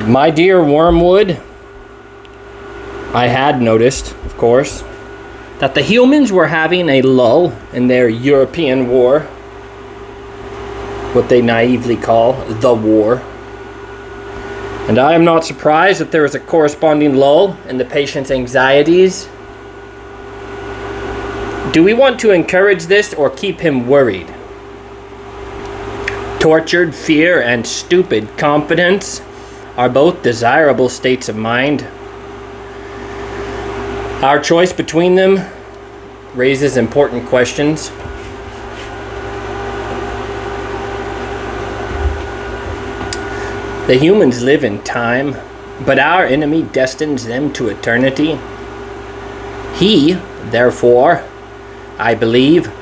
My dear Wormwood, I had noticed, of course, that the humans were having a lull in their European war, what they naively call the war. And I am not surprised that there is a corresponding lull in the patient's anxieties. Do we want to encourage this or keep him worried? Tortured fear and stupid confidence are both desirable states of mind. Our choice between them raises important questions. The humans live in time, but our enemy destines them to eternity. He, therefore, I believe,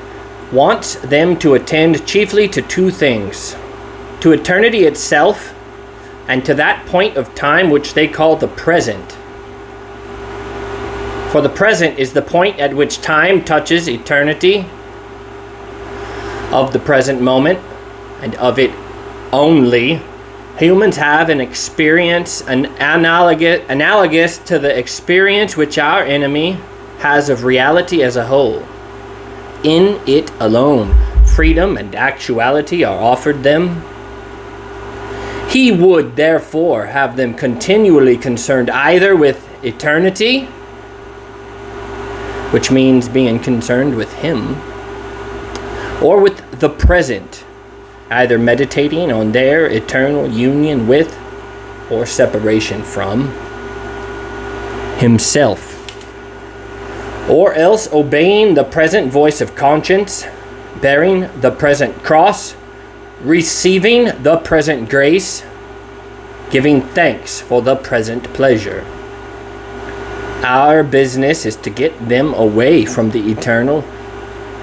wants them to attend chiefly to two things: to eternity itself, and to that point of time which they call the present. For the present is the point at which time touches eternity, of the present moment, and of it only. Humans have an experience analogous to the experience which our enemy has of reality as a whole. In it alone, freedom and actuality are offered them. He would therefore have them continually concerned either with eternity, which means being concerned with him, or with the present, either meditating on their eternal union with or separation from himself, or else obeying the present voice of conscience, bearing the present cross, receiving the present grace, giving thanks for the present pleasure. Our business is to get them away from the eternal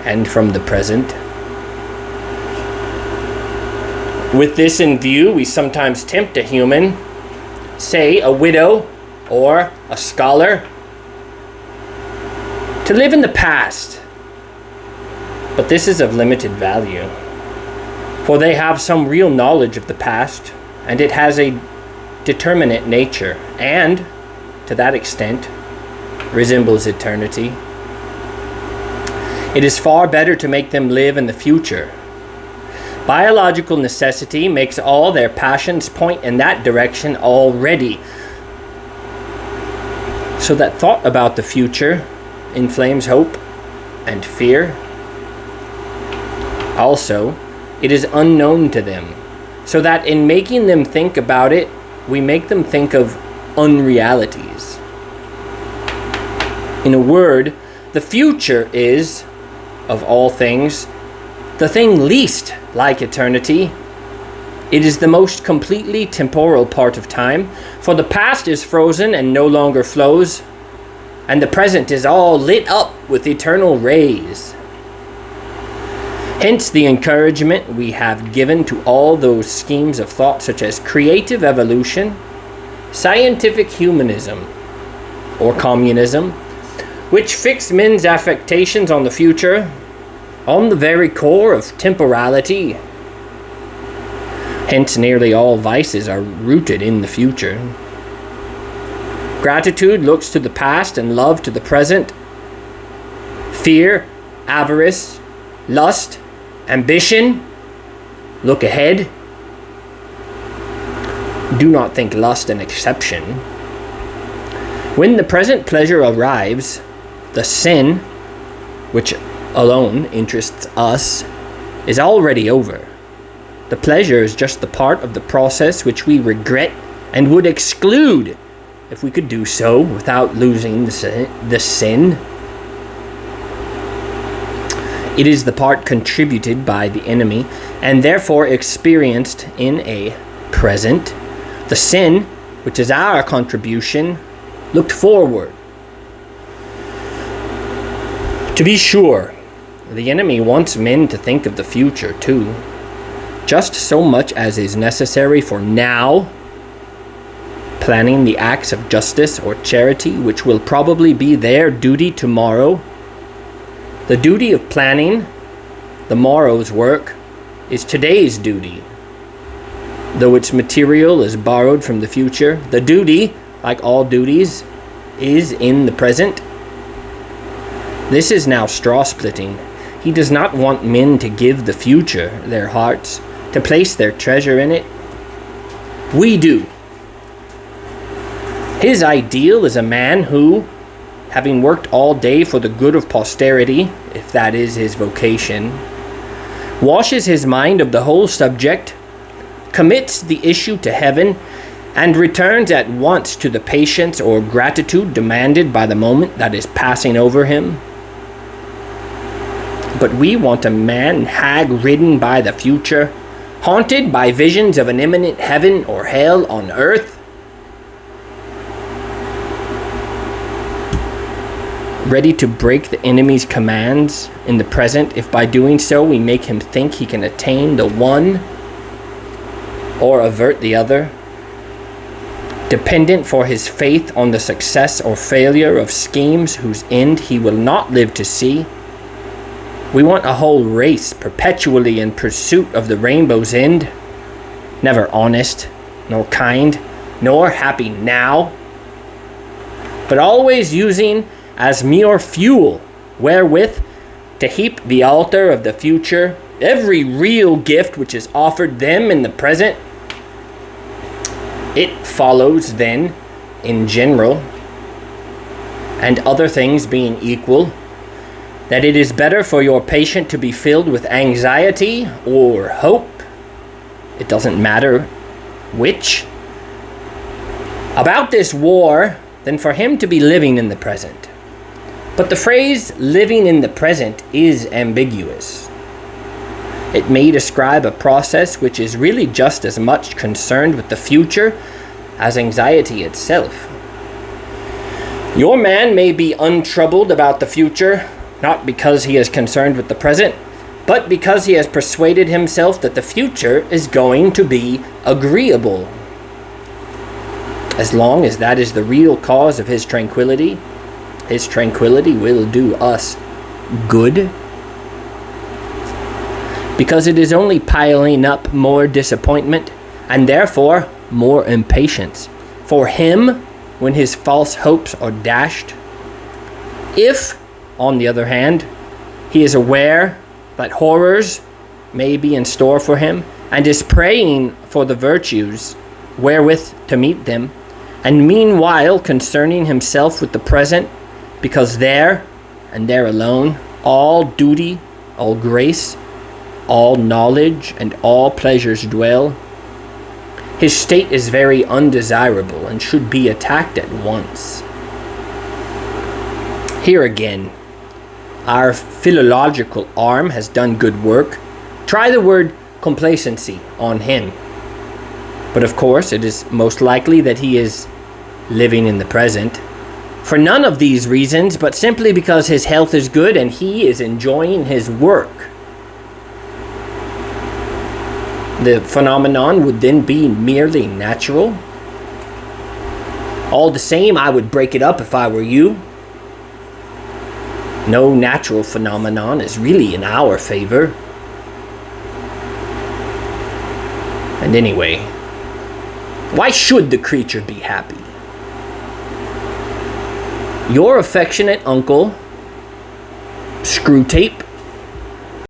and from the present. With this in view, we sometimes tempt a human, say a widow or a scholar, to live in the past. But this is of limited value, for they have some real knowledge of the past, and it has a determinate nature, and, to that extent, resembles eternity. It is far better to make them live in the future. Biological necessity makes all their passions point in that direction already, so that thought about the future inflames hope and fear. Also, it is unknown to them, so that in making them think about it, we make them think of unrealities. In a word, the future is, of all things, the thing least like eternity. It is the most completely temporal part of time, for the past is frozen and no longer flows, and the present is all lit up with eternal rays. Hence the encouragement we have given to all those schemes of thought such as creative evolution, scientific humanism, or communism, which fix men's affectations on the future, on the very core of temporality. Hence nearly all vices are rooted in the future. Gratitude looks to the past and love to the present. Fear, avarice, lust, ambition look ahead. Do not think lust an exception. When the present pleasure arrives, the sin, which alone interests us, is already over. The pleasure is just the part of the process which we regret and would exclude if we could do so without losing the sin. It is the part contributed by the enemy and therefore experienced in a present. The sin, which is our contribution, looked forward. To be sure, the enemy wants men to think of the future too, just so much as is necessary for now, planning the acts of justice or charity which will probably be their duty tomorrow. The duty of planning the morrow's work is today's duty. Though its material is borrowed from the future, the duty, like all duties, is in the present. This is now straw splitting. He does not want men to give the future their hearts, to place their treasure in it. We do. His ideal is a man who, having worked all day for the good of posterity, if that is his vocation, washes his mind of the whole subject, commits the issue to heaven, and returns at once to the patience or gratitude demanded by the moment that is passing over him. But we want a man hag-ridden by the future, haunted by visions of an imminent heaven or hell on earth, ready to break the enemy's commands in the present if by doing so we make him think he can attain the one or avert the other, dependent for his faith on the success or failure of schemes whose end he will not live to see. We want a whole race perpetually in pursuit of the rainbow's end, never honest, nor kind, nor happy now, but always using as mere fuel wherewith to heap the altar of the future every real gift which is offered them in the present. It follows then, in general, and other things being equal, that it is better for your patient to be filled with anxiety or hope, it doesn't matter which, about this war than for him to be living in the present. But the phrase living in the present is ambiguous. It may describe a process which is really just as much concerned with the future as anxiety itself. Your man may be untroubled about the future, not because he is concerned with the present, but because he has persuaded himself that the future is going to be agreeable. As long as that is the real cause of his tranquility will do us good. Because it is only piling up more disappointment, and therefore more impatience, for him when his false hopes are dashed. If, on the other hand, he is aware that horrors may be in store for him, and is praying for the virtues wherewith to meet them, and meanwhile concerning himself with the present, because there, and there alone, all duty, all grace, all knowledge, and all pleasures dwell, his state is very undesirable and should be attacked at once. Here again, our philological arm has done good work. Try the word complacency on him. But of course, it is most likely that he is living in the present, for none of these reasons, but simply because his health is good and he is enjoying his work. The phenomenon would then be merely natural. All the same, I would break it up if I were you. No natural phenomenon is really in our favor. And anyway, why should the creature be happy? Your affectionate uncle, Screwtape,